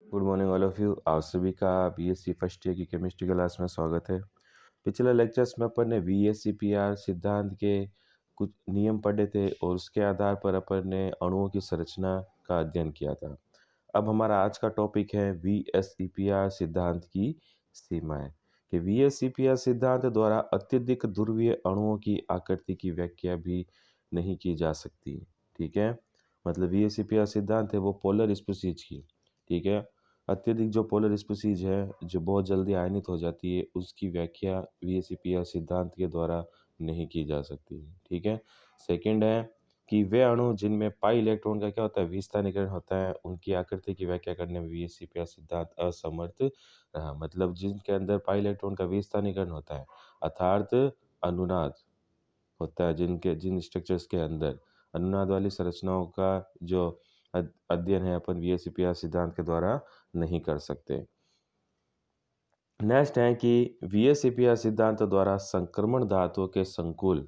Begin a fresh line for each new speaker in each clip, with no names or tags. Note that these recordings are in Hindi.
Good morning all of you. आप सभी का बीएससी फर्स्ट ईयर की केमिस्ट्री क्लास में स्वागत है। पिछले लेक्चर्स में अपन ने वीएससीपीआर सिद्धांत के कुछ नियम पढ़े थे और उसके आधार पर अपन ने अणुओं की संरचना का अध्ययन किया था। अब हमारा आज का टॉपिक है वीएससीपीआर सिद्धांत की सीमाएं। कि वीएससीपीआर सिद्धांत द्वारा अत्यधिक ध्रुवीय अणुओं की आकृति की व्याख्या भी नहीं की जा सकती। ठीक है, मतलब वीएससीपीआर सिद्धांत है वो पोलर स्पीशीज की, ठीक है, अत्यधिक जो पोलर स्पीशीज है जो बहुत जल्दी आयनित हो जाती है उसकी व्याख्या वीएससीपीआर सिद्धांत के द्वारा नहीं की जा सकती। ठीक है, सेकंड है कि वे अणु जिनमें पाई इलेक्ट्रॉन का क्या होता है विस्थानीकरण होता है उनकी आकृति की व्याख्या करने में वीएससीपीआर सिद्धांत असमर्थ रहा। मतलब जिनके अंदर पाई इलेक्ट्रॉन का विस्थानीकरण होता है अर्थात अनुनाद होता है, जिन स्ट्रक्चर्स के अंदर अनुनाद वाली संरचनाओं का जो अध्ययन है अपन वीएससीपीआर सिद्धांत के द्वारा नहीं कर सकते। नेक्स्ट है कि वीएससीपीआर सिद्धांत द्वारा संक्रमण धातुओं के संकुल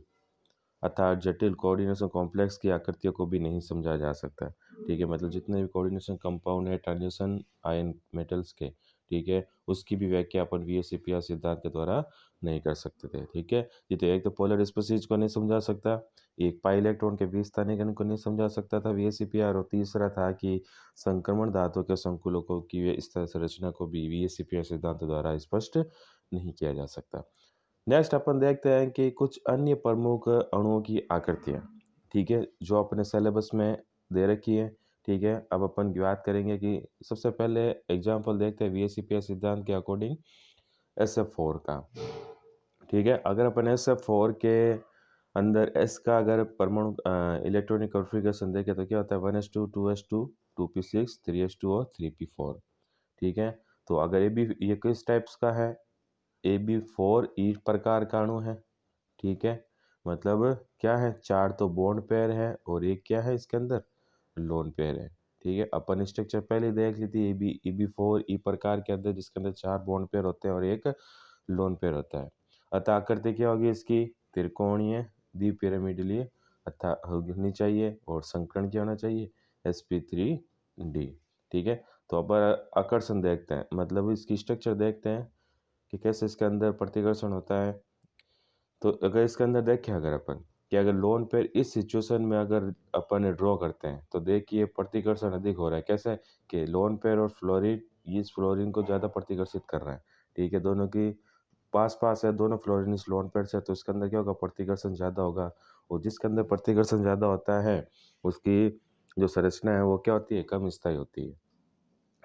अर्थात जटिल कोऑर्डिनेशन कॉम्प्लेक्स की आकृतियों को भी नहीं समझा जा सकता। ठीक है, मतलब जितने भी कोऑर्डिनेशन कंपाउंड है ट्रांजिशन आयन मेटल्स के, ठीक है, उसकी भी व्याख्या अपन वीएससीपीआर सिद्धांत के द्वारा नहीं कर सकते थे। ठीक है, ये तो एक तो पोलर स्पीशीज को नहीं समझा सकता, एक पाई इलेक्ट्रॉन के विस्थानीकरण को नहीं समझा सकता था वीएससीपीआर, और तीसरा था कि संक्रमण धातुओं के संकुलों को की इस तरह संरचना को भी वीएससीपीआर सिद्धांत द्वारा स्पष्ट नहीं किया जा सकता। नेक्स्ट अपन देखते हैं कि कुछ अन्य प्रमुख अणुओं की आकृतियाँ, ठीक है, जो अपने सिलेबस में दे रखी है। ठीक है, अब अपन की बात करेंगे कि सबसे पहले एग्जांपल देखते हैं वीएससीपीआर सिद्धांत के अकॉर्डिंग SF4 का। ठीक है, अगर अपन SF4 के अंदर S का अगर परमाणु इलेक्ट्रॉनिक कॉन्फ़िगरेशन देखें तो क्या होता है 1s2 2s2 2p6 3s2 और 3p4। ठीक है, तो अगर ये किस टाइप्स का है AB4 ई प्रकार का अणु है। ठीक है, मतलब क्या है, चार तो बॉन्ड पेयर है और एक क्या है इसके अंदर लोन पेयर है। ठीक है, अपन स्ट्रक्चर पहले देख ली थी EB4 ई प्रकार के अंदर जिसके अंदर चार बॉन्ड पेयर होते हैं और एक लोन पेयर होता है। अतः आकृति क्या होगी इसकी त्रिकोणीय द्विपिरामिडीय अतः होनी चाहिए और संकर्ण क्या होना चाहिए sp3d। ठीक है, तो अब आकर्षण देखते हैं, मतलब इसकी स्ट्रक्चर देखते हैं कि कैसे इसके अंदर प्रतिकर्षण होता है। तो अगर इसके अंदर देखें अगर अपन कि अगर लोन पेयर इस सिचुएशन में अगर अपन ड्रॉ करते हैं तो देखिए प्रतिकर्षण अधिक हो रहा है। कैसे कि लोन पेयर और फ्लोरीन इस फ्लोरीन को ज़्यादा प्रतिकर्षित कर रहा है। ठीक है, दोनों की पास पास है, दोनों फ्लोरीन इस लोन पेयर से, तो इसके अंदर क्या होगा प्रतिकर्षण ज़्यादा होगा, और जिसके अंदर प्रतिकर्षण ज़्यादा होता है उसकी जो संरचना है वो क्या होती है कम स्थायी होती है।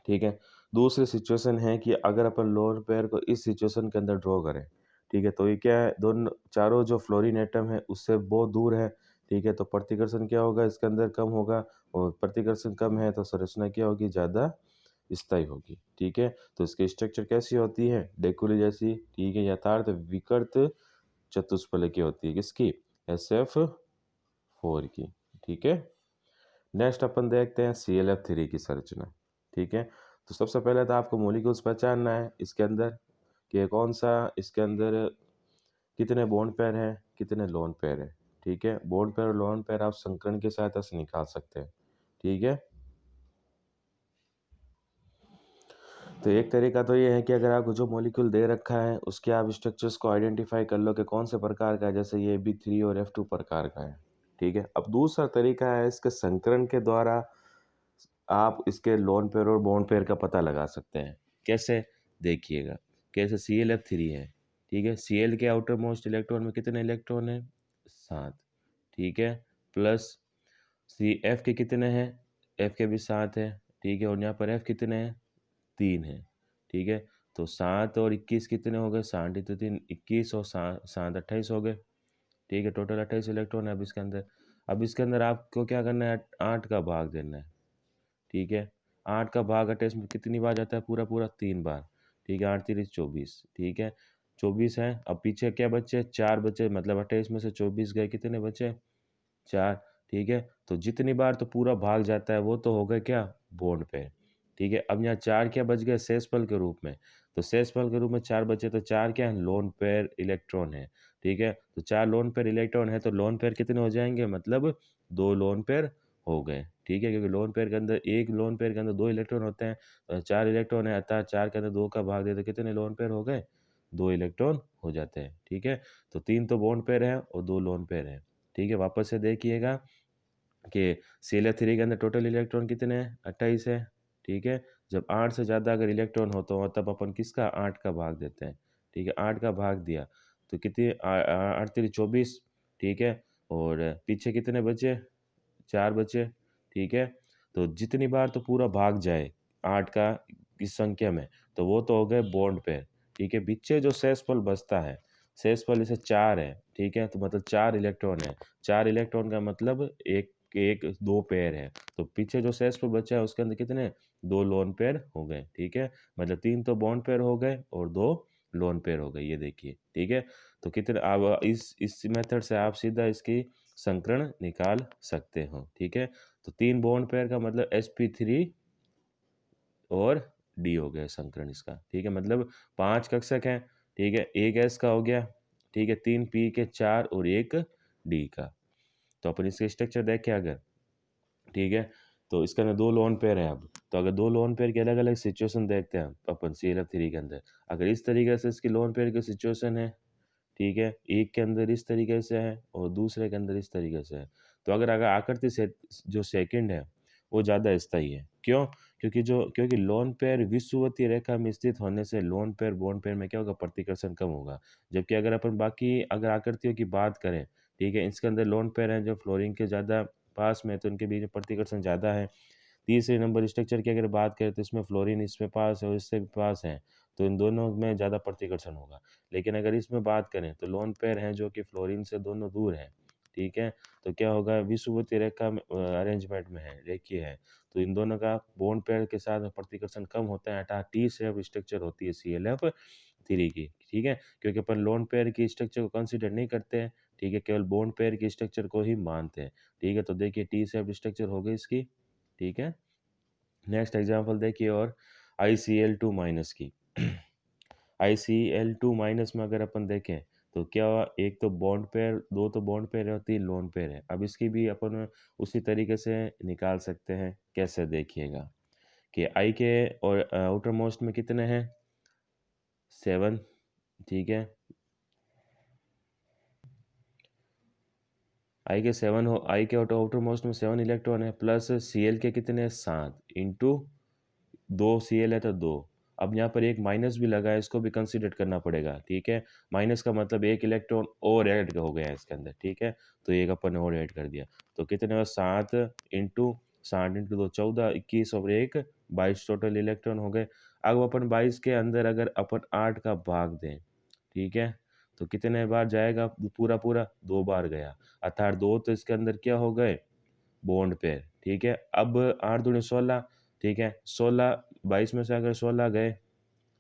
ठीक है, दूसरी सिचुएशन है कि अगर अपन लोन पेयर को इस सिचुएशन के अंदर ड्रॉ करें, ठीक है, तो ये क्या है दोनों चारों जो फ्लोरीन एटम है उससे बहुत दूर है। ठीक है, तो प्रतिकर्षण क्या होगा इसके अंदर कम होगा, और प्रतिकर्षण कम है तो संरचना क्या होगी ज़्यादा स्थायी होगी। ठीक है, तो इसकी स्ट्रक्चर कैसी होती है डेकुली जैसी। ठीक है, यथार्थ विकृत चतुष्फलकीय होती है किसकी SF4 की। ठीक है, नेक्स्ट अपन देखते हैं ClF3 की संरचना। ठीक है, तो सबसे पहले तो आपको मॉलिक्यूल्स पहचानना है इसके अंदर कि कौन सा इसके अंदर कितने बॉन्ड पेयर हैं कितने लोन पेयर हैं। ठीक है, बॉन्ड पेयर और लोन पेयर आप संकरण की सहायता से निकाल सकते हैं। ठीक है, तो एक तरीका तो ये है कि अगर आपको जो मॉलिक्यूल दे रखा है उसके आप स्ट्रक्चर्स को आइडेंटिफाई कर लो कि कौन से प्रकार का है, जैसे ये B3 और F2 प्रकार का है। ठीक है, अब दूसरा तरीका है इसके संकरण के द्वारा आप इसके लोन पेयर और बॉन्ड पेयर का पता लगा सकते हैं। कैसे देखिएगा, कैसे ClF3 है। ठीक है, Cl के आउटर मोस्ट इलेक्ट्रॉन में कितने इलेक्ट्रॉन है 7। ठीक है, प्लस F के कितने हैं, F के भी 7 है। ठीक है, और यहाँ पर F कितने हैं 3 है। ठीक है, तो 7 और 21 कितने हो गए 7 तो 3 21 और 7 28 हो गए। ठीक है, टोटल 28 इलेक्ट्रॉन है अब इसके अंदर। अब इसके अंदर आपको क्या करना है 8 का भाग देना है। ठीक है, 8 का भाग 28 में कितनी बार जाता है पूरा पूरा 3 बार। ठीक है, 8 3 24। ठीक है, 24 है, अब पीछे क्या बचे 4 बचे, मतलब 28 में से 24 गए कितने बचे 4। ठीक है, तो जितनी बार तो पूरा भाग जाता है वो तो हो गया क्या बॉन्ड पे। ठीक है, अब यहाँ 4 क्या बच गए शेषफल के रूप में, तो शेषफल के रूप में 4 बचे, तो 4 क्या है लोन पेयर इलेक्ट्रॉन है। ठीक है, तो 4 लोन पेयर इलेक्ट्रॉन है तो लोन पेयर कितने हो जाएंगे, मतलब 2 लोन पेयर हो गए, ठीक है, क्योंकि लोन पेयर के अंदर एक लोन पेयर के अंदर 2 इलेक्ट्रॉन होते हैं, 4 इलेक्ट्रॉन है, अर्थात 4 के अंदर 2 का भाग दे तो कितने लोन पेयर हो गए? 2 इलेक्ट्रॉन हो जाते हैं, ठीक है। तो 3 तो बॉन्ड पेयर हैं और 2 लोन पेयर हैं, ठीक है। वापस से देखिएगा कि ClF3 के अंदर टोटल इलेक्ट्रॉन कितने हैं? 28 है, ठीक है। जब 8 से ज़्यादा अगर इलेक्ट्रॉन होता हो तब अपन किसका 8 का भाग देते हैं, ठीक है। 8 का भाग दिया तो कितनी 8 तिरी 24, ठीक है। और पीछे कितने बचे? 4 बचे, ठीक है। तो जितनी बार तो पूरा भाग जाए 8 का इस संख्या में, तो वो तो हो गए बॉन्ड पेयर, ठीक है। पीछे जो शेषफल बचता है, शेषफल इसे 4 है, ठीक है। तो मतलब 4 इलेक्ट्रॉन है, 4 इलेक्ट्रॉन का मतलब एक एक 2 पेयर है। तो पीछे जो शेषफल बचा है उसके अंदर कितने? 2 लोन पेयर हो गए, ठीक है। मतलब 3 तो बॉन्ड पेयर हो गए और 2 लोन पेयर हो गए, ये देखिए, ठीक है। तो कितने अब इस मेथड से आप सीधा इसकी संकरण निकाल सकते हो, ठीक है। तो 3 बॉन्ड पेयर का मतलब sp3 और डी हो गया संकरण इसका, ठीक है। मतलब 5 कक्षक हैं, ठीक है। एक s का हो गया, ठीक है, 3 p के 4 और एक d का। तो अपन इसके स्ट्रक्चर देखें अगर, ठीक है। तो इसके अंदर 2 लोन पेयर हैं अब। तो अगर 2 लोन पेयर की अलग-अलग सिचुएशन देखते हैं अपन ClF3 के अंदर। अगर इस तरीके से इसकी लोन पेयर की सिचुएशन है, ठीक है, एक के अंदर इस तरीके से है और दूसरे के अंदर इस तरीके से है। तो अगर आकृति से जो सेकंड है वो ज़्यादा स्थायी है। क्यों? क्योंकि लोन पेयर विषुवतीय रेखा में स्थित होने से लोन पेयर बॉन्ड पेयर में क्या होगा? प्रतिकर्षण कम होगा। जबकि अगर अपन बाकी अगर आकृतियों की बात करें, ठीक है, इसके अंदर लोन पेयर हैं जो फ्लोरीन के ज़्यादा पास में है, तो इनके बीच में प्रतिकर्षण ज़्यादा है। तीसरे नंबर स्ट्रक्चर की अगर बात करें तो इसमें फ्लोरीन इसमें पास है और इससे भी पास है, तो इन दोनों में ज़्यादा प्रतिकर्षण होगा। लेकिन अगर इसमें बात करें तो लोन पेयर हैं जो कि फ्लोरीन से दोनों दूर हैं, ठीक है। तो क्या होगा? विषुवतीय रेखा में अरेंजमेंट में है, रेखीय है, तो इन दोनों का बॉन्ड पेयर के साथ प्रतिकर्षण कम होता है, अर्थात टी शेप स्ट्रक्चर होती है ClF3 की, ठीक है। क्योंकि अपन लोन पेयर की स्ट्रक्चर को कंसीडर नहीं करते हैं, ठीक है, केवल बॉन्ड पेयर की स्ट्रक्चर को ही मानते हैं, ठीक है। तो देखिए टी शेप स्ट्रक्चर हो गई इसकी, ठीक है। नेक्स्ट एग्जांपल देखिए और ICl2 माइनस की। ICl2 माइनस में अगर अपन देखें तो क्या एक तो बॉन्ड पेयर, दो तो बॉन्ड पेयर है और 3 लोन पेयर है। अब इसकी भी अपन उसी तरीके से निकाल सकते हैं। कैसे? देखिएगा कि I के और आउटर मोस्ट में कितने हैं? 7, ठीक है। I के आउटर मोस्ट में 7 इलेक्ट्रॉन है, प्लस Cl के कितने? 7 इंटू 2 Cl है तो 2। अब यहाँ पर एक माइनस भी लगा है, इसको भी कंसीडर करना पड़ेगा, ठीक है। माइनस का मतलब एक इलेक्ट्रॉन और ऐड हो गया है इसके अंदर, ठीक है। तो एक अपन ने और ऐड कर दिया, तो कितने हुआ? 7 इंटू 7 इंटू 2 14, 21 और एक 22 टोटल इलेक्ट्रॉन हो गए। अब अपन 22 के अंदर अगर अपन 8 का भाग दें, ठीक है, तो कितने बार जाएगा? पूरा पूरा 2 बार गया, अर्थात 2 तो इसके अंदर क्या हो गए? बॉन्ड पेयर, ठीक है। अब 8 दूनी 16, ठीक है। 16 22 में से अगर 16 गए,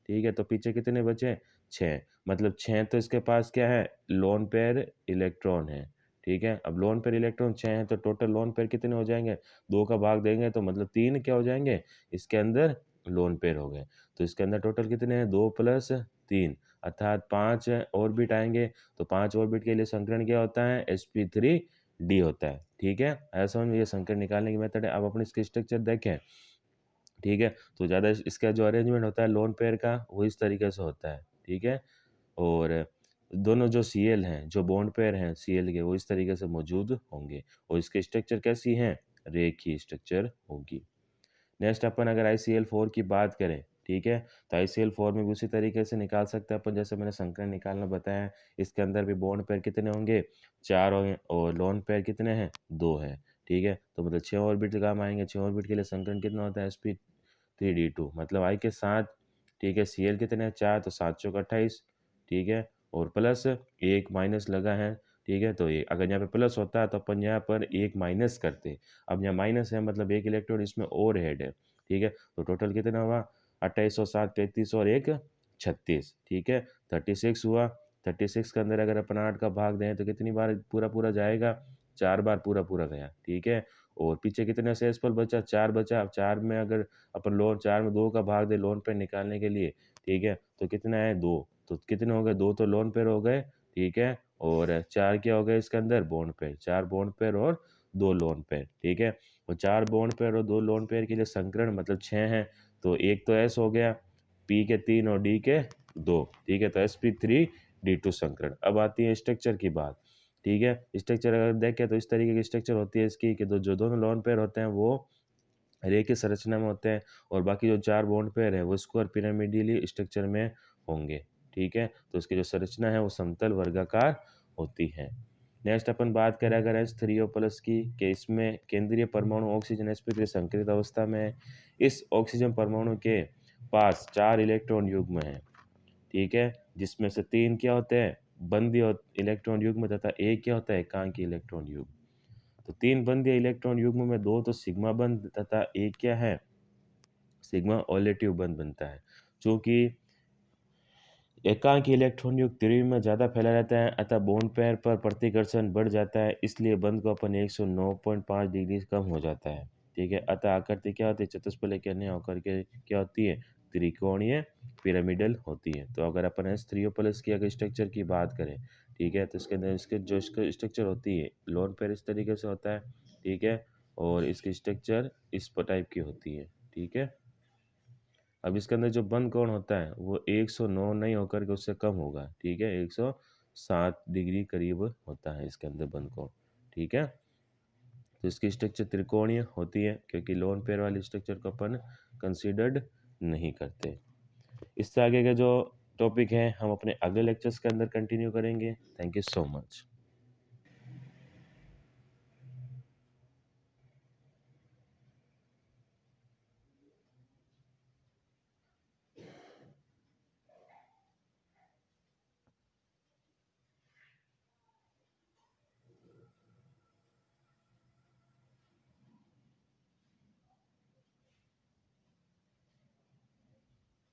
ठीक है, तो पीछे कितने बचे? 6। मतलब 6 तो इसके पास क्या है? लोन पेयर इलेक्ट्रॉन है, ठीक है। अब लोन पेयर इलेक्ट्रॉन 6 हैं तो टोटल लोन पेयर कितने हो जाएंगे? 2 का भाग देंगे तो मतलब 3 क्या हो जाएंगे? इसके अंदर लोन पेयर हो गए। तो इसके अंदर टोटल कितने हैं? 2 प्लस 3, अर्थात 5 ऑर्बिट आएंगे। तो 5 ऑर्बिट के लिए संकरण क्या होता है? sp3d होता है, ठीक है। ऐसा समझ में ये संकरण निकालने की मेथड है। अब अपने इसके स्ट्रक्चर देखें, ठीक है। तो ज़्यादा इसका जो अरेंजमेंट होता है लोन पेयर का वो इस तरीके से होता है, ठीक है। और दोनों जो Cl हैं, जो बॉन्ड पेयर हैं Cl के, वो इस तरीके से मौजूद होंगे और इसके स्ट्रक्चर कैसी हैं? रेखीय स्ट्रक्चर होगी। नेक्स्ट अपन अगर ICl4 की बात करें, ठीक है, तो ICl4 में भी उसी तरीके से निकाल सकते हैं अपन, जैसे मैंने संकरण निकालना बताया। इसके अंदर भी बॉन्ड पेयर कितने होंगे? 4 होंगे और लोन पेयर कितने हैं? 2 हैं, ठीक है। तो मतलब 6 ऑर्बिट काम आएंगे। 6 ऑर्बिट के लिए संकरण कितना होता है? sp3d2, मतलब I के साथ, ठीक है। Cl कितने हैं? 4, तो 7 चौक 28, ठीक है। और प्लस एक माइनस लगा है, ठीक है। तो ये अगर यहाँ पे प्लस होता तो अपन यहाँ पर एक माइनस करते। अब यहाँ माइनस है मतलब एक इलेक्ट्रॉन इसमें और हेड है, ठीक है। तो टोटल कितना हुआ? 28 और 7 33 और एक 36, ठीक है। 36 हुआ। 36 के अंदर अगर अपन 8 का भाग दें तो कितनी बार पूरा पूरा जाएगा? 4 बार पूरा पूरा गया, ठीक है। और पीछे कितने शेषफल बचा? 4 बचा। अब 4 में अगर अपन लोन 4 में 2 का भाग दे लोन पेयर निकालने के लिए, ठीक है, तो कितना है? 2। तो कितने हो गए? 2 तो लोन पेयर हो गए, ठीक है। और 4 क्या हो गए इसके अंदर? Bond pair. 4 बॉन्ड पेयर और 2 लोन पेयर, ठीक है। वो 4 बॉन्ड पेयर और 2 लोन पेयर के लिए संकरण मतलब 6 हैं, तो एक तो एस हो गया, पी के 3 और डी के 2, ठीक है, तो sp3d2 संकरण। अब आती है स्ट्रक्चर की बात, ठीक है। स्ट्रक्चर अगर देखें तो इस तरीके की स्ट्रक्चर होती है इसकी कि जो दोनों लोन पेयर होते हैं वो रेखीय संरचना में होते हैं और बाकी जो 4 बॉन्ड पेयर है वो स्क्वायर पिरामिडली स्ट्रक्चर में होंगे, ठीक है। तो इसकी जो संरचना है वो समतल वर्गाकार होती है। नेक्स्ट अपन बात करें अगर H3O+ की, कि इसमें केंद्रीय परमाणु ऑक्सीजन sp3 संकरित अवस्था में है। इस ऑक्सीजन परमाणु के पास 4 इलेक्ट्रॉन युग्म हैं, ठीक है, जिसमें से 3 क्या होते हैं बंधीय इलेक्ट्रॉन युग्म तथा एक क्या होता है एकांकी इलेक्ट्रॉन युग्म। तो 3 बंधीय इलेक्ट्रॉन युग्म में 2 तो सिग्मा बंध तथा एक क्या है सिग्मा ऑलेटिव बंध बनता है। चूंकि एकांकी इलेक्ट्रॉन युक्त त्रिज्या में ज़्यादा फैला रहता है अतः बॉन्ड पेयर पर प्रतिकर्षण बढ़ जाता है, इसलिए बंध को अपन 109.5 डिग्री कम हो जाता है, ठीक है। अतः आकृति क्या होती है चतुष्फलक के अन्य होकर के क्या होती है त्रिकोणीय पिरामिडल होती है। तो अगर अपन H3O+ की अगर स्ट्रक्चर की बात करें, ठीक है, तो इसके अंदर इसके जो इसका स्ट्रक्चर होती है लोन पेयर इस तरीके से होता है, ठीक है, और इसकी स्ट्रक्चर इस टाइप की होती है, ठीक है। अब इसके अंदर जो बंद कोण होता है वो 109 नहीं होकर के उससे कम होगा, ठीक है, 107 डिग्री करीब होता है इसके अंदर बंद कोण, ठीक है। तो इसकी स्ट्रक्चर त्रिकोणीय होती है क्योंकि लोन पेयर वाली स्ट्रक्चर को अपन कंसीडर्ड नहीं करते। इससे आगे का जो टॉपिक है हम अपने अगले लेक्चर्स के अंदर कंटिन्यू करेंगे। Thank you so much.